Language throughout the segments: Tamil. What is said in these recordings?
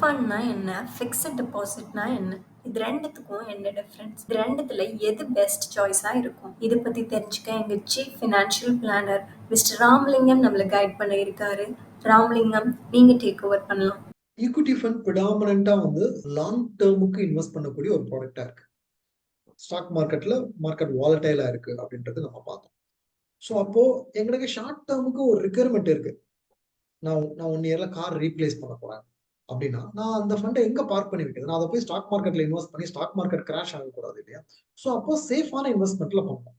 ஃபண்ட்னா என்ன? ஃபிக்ஸட் டெபாசிட்னா என்ன? இது 2த்துக்கும் என்ன டிஃபரன்ஸ்? இது 2த்துல எது பெஸ்ட் சாய்ஸா இருக்கும்? இத பத்தி தெரிஞ்சுக்க எங்க chief financial planar mister Ramalingam நம்மள கைட் பண்ண இருக்காரு. ராமலிங்கம், நீங்க டேக் ஓவர் பண்ணலாம். ஈக்விட்டி ஃபண்ட் ப்ரிடாமினன்ட்டா லாங் டெர்முக்கு இன்வெஸ்ட் பண்ணக்கூடிய ஒரு ப்ராடக்ட்டா இருக்கு. ஸ்டாக் மார்க்கெட்ல மார்க்கெட் வாலடைலா இருக்கு அப்படின்றது நம்ம பார்த்தோம். ஸோ அப்போ எங்களுக்கு ஷார்ட் டெர்முக்கு ஒரு ரிக்வயர்மெண்ட் இருக்கு. நான் 1 இயர்ல கார் ரீப்ளேஸ் பண்ண போறேன் அப்படின்னா, நான் அந்த ஃபண்டை எங்க பார்க் பண்ணி வைக்கிறது? நான் அதை போய் ஸ்டாக் மார்க்கெட்ல இன்வெஸ்ட் பண்ணி ஸ்டாக் மார்க்கெட் கிராஷ் ஆகக்கூடாது இல்லையா? ஸோ அப்போ சேஃபான இன்வெஸ்ட்மெண்ட்ல பண்ணணும்.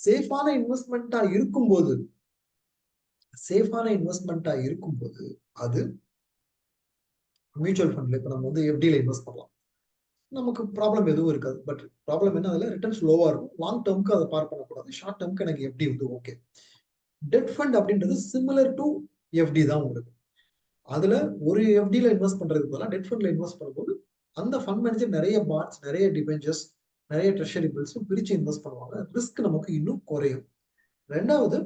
சேஃபான இன்வெஸ்ட்மெண்ட்டா இருக்கும்போது சேஃபான இன்வெஸ்ட்மெண்ட்டா இருக்கும்போது அது மியூச்சுவல் ஃபண்ட்ல இப்ப நம்ம எஃப்டில இன்வெஸ்ட் பண்ணலாம். நமக்கு ப்ராப்ளம் எதுவும் இருக்காது. பட் ப்ராப்ளம் என்ன, அதுல ரிட்டர்ன்ஸ் லோவா இருக்கும். லாங் டெர்ம்க்கு அதை பார்க் பண்ணக்கூடாது. ஷார்ட் டெர்ம்க்கு எனக்கு எஃப்டி ஓகே. டெட் ஃபண்ட் அப்படின்றது சிமிலர் டு எஃப்டி தான் உங்களுக்கு. அதுல ஒரு எஃப்டில இன்வெஸ்ட் பண்றதுக்கு பதிலா டெட் ஃபண்ட்ல இன்வெஸ்ட் பண்ணும்போது அந்த ஃபண்ட் மேனேஜர் நிறைய பாண்ட்ஸ், நிறைய டிபெஞ்சர்ஸ், நிறைய ட்ரெஷரி பில்ஸும் பிரிச்சு இன்வெஸ்ட் பண்ணுவாங்க. ரிஸ்க் நமக்கு இன்னும் குறையும். 2வது,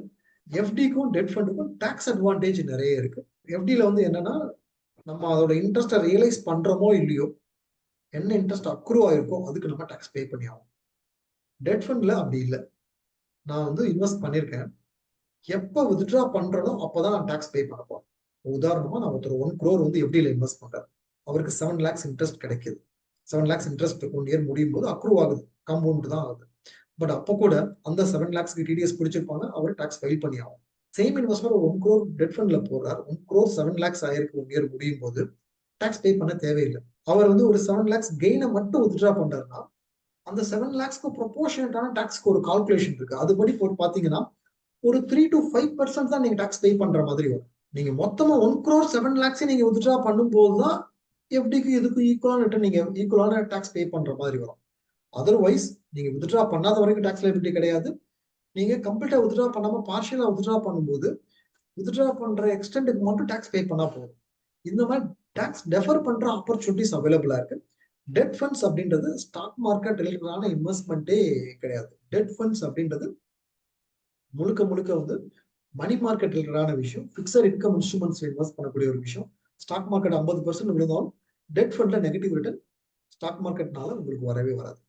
எஃப்டிக்கும் டெட் ஃபண்டுக்கும் டாக்ஸ் அட்வான்டேஜ் நிறைய இருக்கு. எஃப்டில என்னன்னா, நம்ம அதோட இன்ட்ரெஸ்ட்டை ரியலைஸ் பண்றோமோ இல்லையோ, என்ன இன்ட்ரெஸ்ட் அக்ரூ ஆயிருக்கோ அதுக்கு நம்ம டாக்ஸ் பே பண்ணி ஆகும். டெட் ஃபண்ட்ல அப்படி இல்லை. நான் இன்வெஸ்ட் பண்ணிருக்கேன், எப்ப வித்ட்ரா பண்றனோ அப்பதான் நான் டாக்ஸ் பே பண்ண போறேன். உதாரணமா நான் ஒருத்தர் 1 crore எஃப்டில இன்வெஸ்ட் பண்றாரு. அவருக்கு 7 lakhs இன்ட்ரெஸ்ட் கிடைக்குது. 7 lakhs இன்ட்ரெஸ்ட் 1 இயர் முடியும் போது அக்ரூ ஆகுது, காம்பவுண்ட் தான் ஆகுது. பட் அப்ப கூட அந்த 7 lakhsக்கு டிடிஎஸ் பிடிச்சிருப்பாங்க, அவர் டாக்ஸ் ஃபைல் பண்ணி ஆகும். சேம் இன்வெஸ்டர் 1 crore டெட் ஃபண்ட்ல போடுறாரு, 1 crore 7 lakhs ஆயிருக்கு 1 இயர் முடியும் போது டாக்ஸ் பே பண்ண தேவையில்லை. அவர் ஒரு 7 lakhs கெயினை மட்டும் வித்ட்ரா பண்றாருன்னா அந்த 7 lakhsக்கு ப்ரொபோர்ஷனட்டான டாக்ஸ்க்கு ஒரு கால்குலேஷன் இருக்கு. அதுபடி போட்டு பாத்தீங்கன்னா ஒரு 3 to 5% தான் நீங்க டாக்ஸ் பே பண்ற மாதிரி வரும். நீங்க மொத்தமா 1 crore 7 lakhs நீங்க வித்ட்ரா பண்ணும்போது தான் எஃப்டிக்கு இதுக்கு ஈக்குவலான ரிட்டர்ன், நீங்க ஈக்குவலான டாக்ஸ் பே பண்ற மாதிரி வரும். அதர்வைஸ் நீங்க வித்ட்ரா பண்ணாத வரைக்கும் டாக்ஸ் லைபிலிட்டி கிடையாது. நீங்க கம்ப்ளீட்டா வித்ட்ரா பண்ணாம பார்ஷியலா வித்ட்ரா பண்ணும்போது வித்ட்ரா பண்ற எக்ஸ்டென்ட்க்கு மட்டும் டாக்ஸ் பே பண்ணா போதும். இந்த மாதிரி டாக்ஸ் டெஃபர் பண்ற ஆப்பர்ச்சுனிட்டிஸ் அவைலபிளா இருக்கு. டெட் ஃபண்ட்ஸ் அப்படின்றது ஸ்டாக் மார்க்கெட் ரிலேட்டடான இன்வெஸ்ட்மெண்ட்டே கிடையாது. டெட் ஃபண்ட்ஸ் அப்படின்றது முழுக்க முழுக்க மணி மார்க்கெட் ரிலேட்டடான விஷயம். பிக்ஸட் இன்கம் இன்ஸ்ட்ருமெண்ட்ஸ் இன்வெஸ்ட் பண்ணக்கூடிய ஒரு விஷயம். ஸ்டாக் மார்க்கெட் 50% விழுந்தாலும் டெட் ஃபண்ட்ல நெகட்டிவ் ரிட்டர்ன் ஸ்டாக் மார்க்கெட்னால உங்களுக்கு வரவே வராது.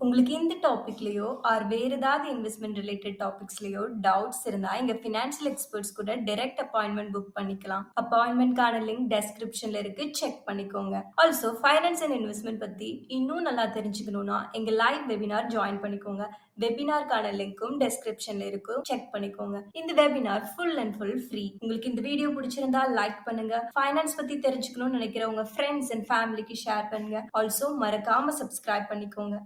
உங்களுக்கு இந்த டாபிக்லயோ ஆர் வேற ஏதாவது இன்வெஸ்ட்மெண்ட் ரிலேட்டட் டாபிக்ஸ்லயோ டவுட்ஸ் இருந்தா எங்க ஃபினான்ஷியல் எக்ஸ்பர்ட்ஸ் கூட டைரக்ட் அப்பாயின்மெண்ட் புக் பண்ணிக்கலாம். அப்பாயின்மெண்ட்கான லிங்க் டெஸ்கிரிப்ஷன்ல இருக்கு, செக் பண்ணிக்கோங்க. ஆல்சோ ஃபைனான்ஸ் அண்ட் இன்வெஸ்ட்மெண்ட் பத்தி இன்னும் நல்லா தெரிஞ்சுக்கணும்னா எங்க லைவ் வெபினார் ஜாயின் பண்ணிக்கோங்க. வெபினார்க்கான லிங்க்கும் டெஸ்கிரிப்ஷன்ல இருக்கு, செக் பண்ணிக்கோங்க. இந்த webinar full and full free. உங்களுக்கு இந்த வீடியோ பிடிச்சிருந்தா லைக் பண்ணுங்க. ஃபைனான்ஸ் பத்தி தெரிஞ்சுக்கணும்னு நினைக்கிற உங்க ஃப்ரெண்ட்ஸ் அண்ட் ஃபேமிலிக்கு ஷேர் பண்ணுங்க. ஆல்சோ மறக்காம சப்ஸ்கிரைப் பண்ணிக்கோங்க.